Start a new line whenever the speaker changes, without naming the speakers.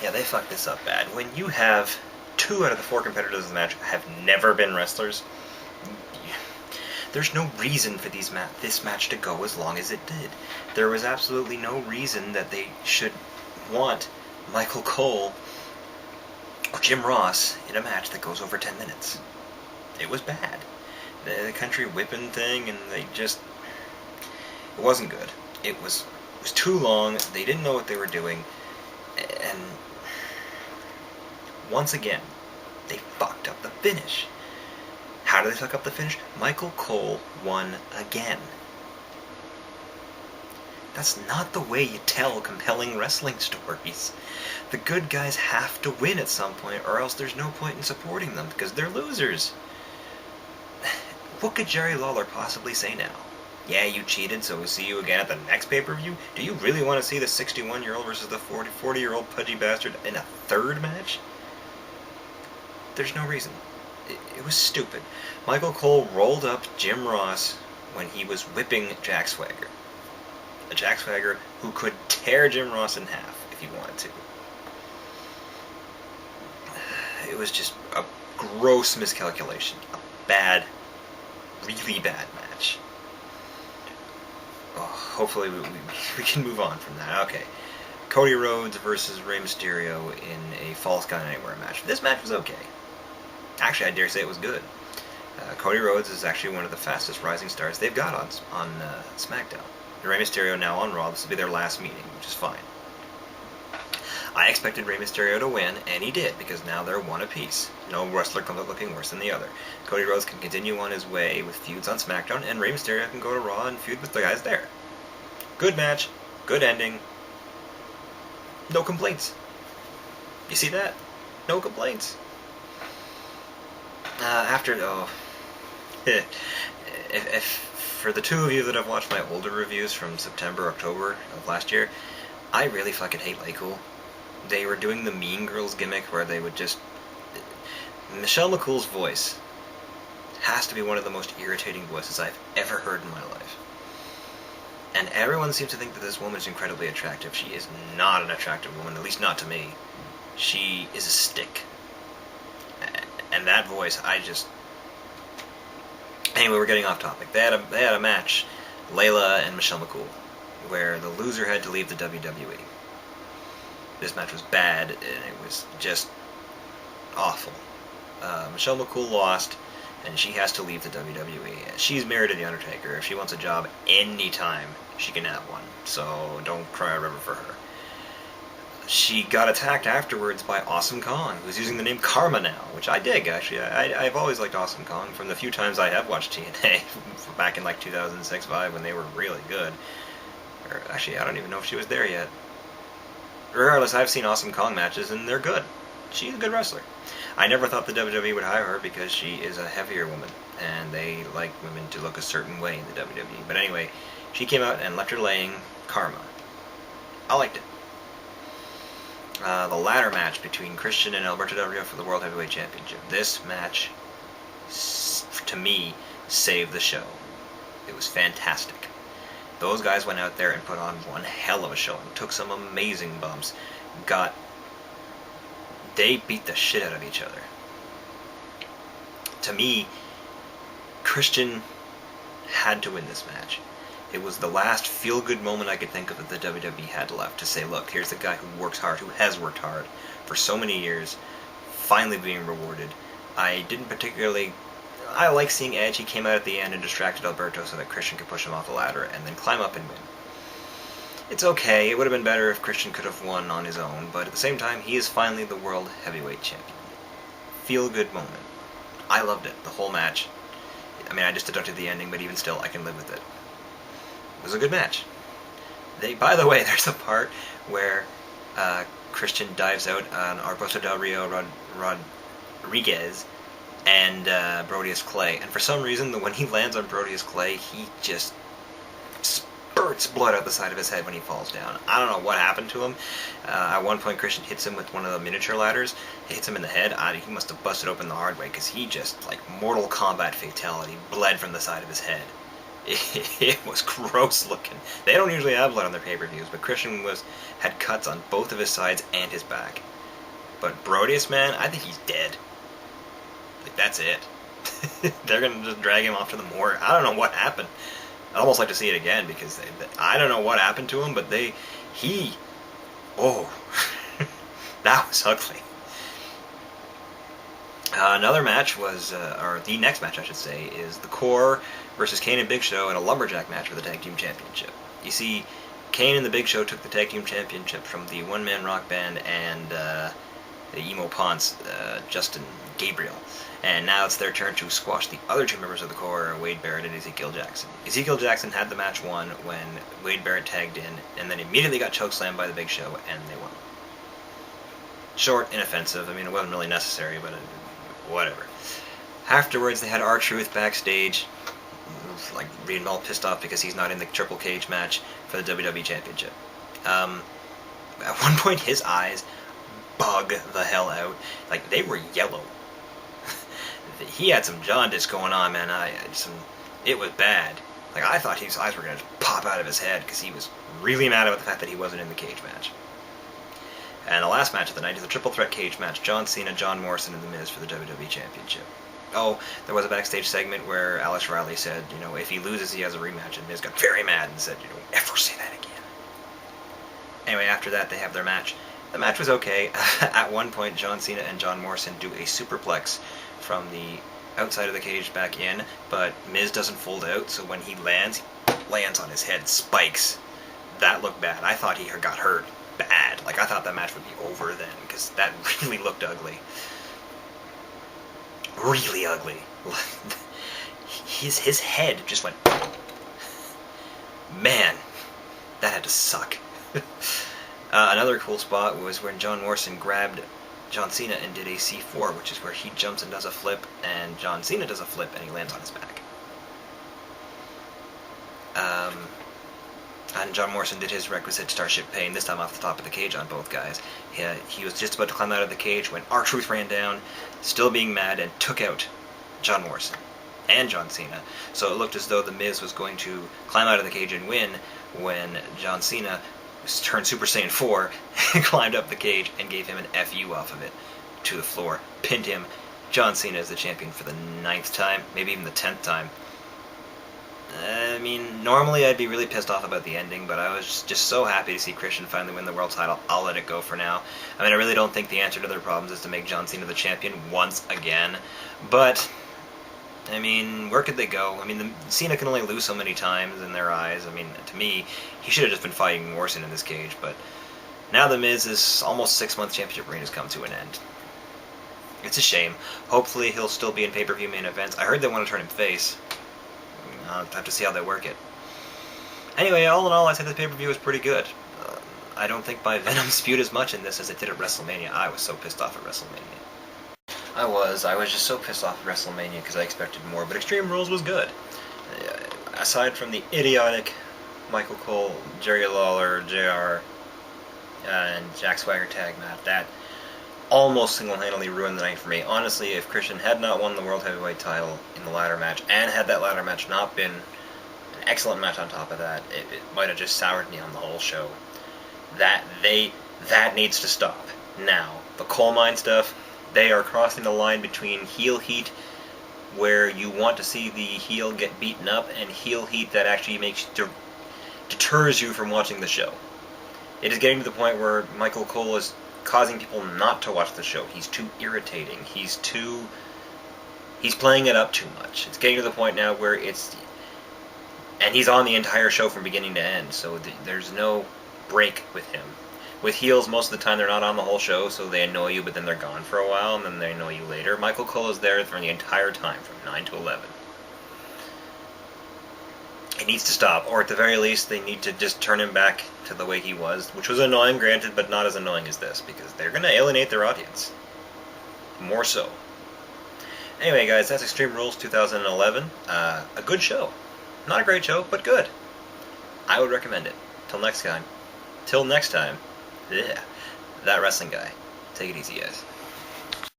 Yeah, they fucked this up bad. When you have 2 out of the 4 competitors in the match have never been wrestlers, there's no reason for this match to go as long as it did. There was absolutely no reason that they should want Michael Cole or Jim Ross in a match that goes over 10 minutes. It was bad. The country whipping thing, and it wasn't good. It was too long. They didn't know what they were doing, and once again, they fucked up the finish. How did they fuck up the finish? Michael Cole won again. That's not the way you tell compelling wrestling stories. The good guys have to win at some point, or else there's no point in supporting them, because they're losers. What could Jerry Lawler possibly say now? Yeah, you cheated, so we'll see you again at the next pay-per-view? Do you really want to see the 61-year-old versus the 40-year-old pudgy bastard in a third match? There's no reason. It was stupid. Michael Cole rolled up Jim Ross when he was whipping Jack Swagger. A Jack Swagger who could tear Jim Ross in half if he wanted to. It was just a gross miscalculation. A bad, really bad match. Oh, hopefully we can move on from that. Okay. Cody Rhodes versus Rey Mysterio in a Falls Count Anywhere match. This match was okay. Actually, I dare say it was good. Cody Rhodes is actually one of the fastest rising stars they've got on SmackDown. Rey Mysterio now on Raw. This will be their last meeting, which is fine. I expected Rey Mysterio to win, and he did, because now they're one apiece. No wrestler comes up looking worse than the other. Cody Rhodes can continue on his way with feuds on SmackDown, and Rey Mysterio can go to Raw and feud with the guys there. Good match, good ending, no complaints. You see that? No complaints. If for the 2 of you that have watched my older reviews from September, October of last year, I really fucking hate LayCool. They were doing the Mean Girls gimmick where they would just... Michelle McCool's voice has to be one of the most irritating voices I've ever heard in my life. And everyone seems to think that this woman is incredibly attractive. She is not an attractive woman, at least not to me. She is a stick. And that voice, Anyway, we're getting off topic. They had a match, Layla and Michelle McCool, where the loser had to leave the WWE. This match was bad, and it was just awful. Michelle McCool lost, and she has to leave the WWE. She's married to The Undertaker. If she wants a job anytime, she can have one. So don't cry a river for her. She got attacked afterwards by Awesome Kong, who's using the name Karma now, which I dig, actually. I've always liked Awesome Kong from the few times I have watched TNA, back in like 2006-05 when they were really good. Or actually, I don't even know if she was there yet. Regardless, I've seen Awesome Kong matches, and they're good. She's a good wrestler. I never thought the WWE would hire her because she is a heavier woman, and they like women to look a certain way in the WWE. But anyway, she came out and left her laying Karma. I liked it. The ladder match between Christian and Alberto Del Rio for the World Heavyweight Championship. This match, to me, saved the show. It was fantastic. Those guys went out there and put on one hell of a show and took some amazing bumps. They beat the shit out of each other. To me, Christian had to win this match. It was the last feel-good moment I could think of that the WWE had left to say, look, here's the guy who works hard, who has worked hard for so many years, finally being rewarded. I like seeing Edge. He came out at the end and distracted Alberto so that Christian could push him off the ladder and then climb up and win. It's okay. It would have been better if Christian could have won on his own, but at the same time, he is finally the World Heavyweight Champion. Feel-good moment. I loved it, the whole match. I mean, I just deducted the ending, but even still, I can live with it. It was a good match. By the way, there's a part where Christian dives out on Alberto Del Rio Rodriguez and Brodus Clay, and for some reason, when he lands on Brodus Clay, he just spurts blood out the side of his head when he falls down. I don't know what happened to him. At one point, Christian hits him with one of the miniature ladders. He hits him in the head. He must have busted open the hard way, because he just, like, Mortal Kombat fatality, bled from the side of his head. It was gross looking. They don't usually have blood on their pay-per-views, but Christian had cuts on both of his sides and his back. But Brodus, man, I think he's dead. Like, that's it. They're going to just drag him off to the morgue. I don't know what happened. I'd almost like to see it again, because I don't know what happened to him, but oh, that was ugly. Another match was, or the next match I should say, is The Core versus Kane and Big Show in a lumberjack match for the Tag Team Championship. You see, Kane and the Big Show took the Tag Team Championship from the one-man rock band and the emo ponce, Justin Gabriel. And now it's their turn to squash the other two members of the Core, Wade Barrett and Ezekiel Jackson. Ezekiel Jackson had the match won when Wade Barrett tagged in, and then immediately got chokeslammed by the Big Show, and they won. Short, inoffensive. I mean, it wasn't really necessary, but whatever. Afterwards, they had R-Truth backstage, like being all pissed off because he's not in the Triple Cage match for the WWE Championship. At one point, his eyes bug the hell out. Like, they were yellow. He had some jaundice going on, man. It was bad. Like, I thought his eyes were going to pop out of his head because he was really mad about the fact that he wasn't in the cage match. And the last match of the night is a triple threat cage match. John Cena, John Morrison, and The Miz for the WWE Championship. Oh, there was a backstage segment where Alex Riley said, you know, if he loses, he has a rematch. And Miz got very mad and said, you don't ever say that again. Anyway, after that, they have their match. The match was okay. At one point, John Cena and John Morrison do a superplex from the outside of the cage back in, but Miz doesn't fold out, so when he lands on his head, spikes. That looked bad. I thought he got hurt bad. Like, I thought that match would be over then, because that really looked ugly. Really ugly. His head just went... Man, that had to suck. Another cool spot was when John Morrison grabbed John Cena and did a C4, which is where he jumps and does a flip, and John Cena does a flip, and he lands on his back. And John Morrison did his requisite Starship Pain, this time off the top of the cage on both guys. He was just about to climb out of the cage when R-Truth ran down, still being mad, and took out John Morrison and John Cena. So it looked as though The Miz was going to climb out of the cage and win when John Cena turned Super Saiyan 4, climbed up the cage, and gave him an FU off of it to the floor. Pinned him. John Cena is the champion for the 9th time, maybe even the 10th time. I mean, normally I'd be really pissed off about the ending, but I was just so happy to see Christian finally win the world title. I'll let it go for now. I mean, I really don't think the answer to their problems is to make John Cena the champion once again, but... I mean, where could they go? I mean, Cena can only lose so many times in their eyes. I mean, to me, he should have just been fighting Morrison in this cage, but now The Miz's almost 6-month championship reign has come to an end. It's a shame. Hopefully he'll still be in pay-per-view main events. I heard they want to turn him face. I'll have to see how they work it. Anyway, all in all, I think the pay-per-view was pretty good. I don't think my venom spewed as much in this as it did at WrestleMania. I was so pissed off at WrestleMania. I was just so pissed off at WrestleMania because I expected more, but Extreme Rules was good. Aside from the idiotic Michael Cole, Jerry Lawler, JR, and Jack Swagger tag match, that almost single-handedly ruined the night for me. Honestly, if Christian had not won the World Heavyweight title in the ladder match, and had that ladder match not been an excellent match on top of that, it might have just soured me on the whole show. That needs to stop. Now, the coal mine stuff, they are crossing the line between heel heat, where you want to see the heel get beaten up, and heel heat that actually deters you from watching the show. It is getting to the point where Michael Cole is causing people not to watch the show. He's too irritating. He's playing it up too much. It's getting to the point now where and he's on the entire show from beginning to end, so there's no break with him. With heels, most of the time they're not on the whole show, so they annoy you, but then they're gone for a while, and then they annoy you later. Michael Cole is there for the entire time, from 9 to 11. It needs to stop, or at the very least, they need to just turn him back to the way he was, which was annoying, granted, but not as annoying as this, because they're going to alienate their audience. More so. Anyway, guys, that's Extreme Rules 2011. A good show. Not a great show, but good. I would recommend it. Till next time. Yeah, that wrestling guy. Take it easy, guys.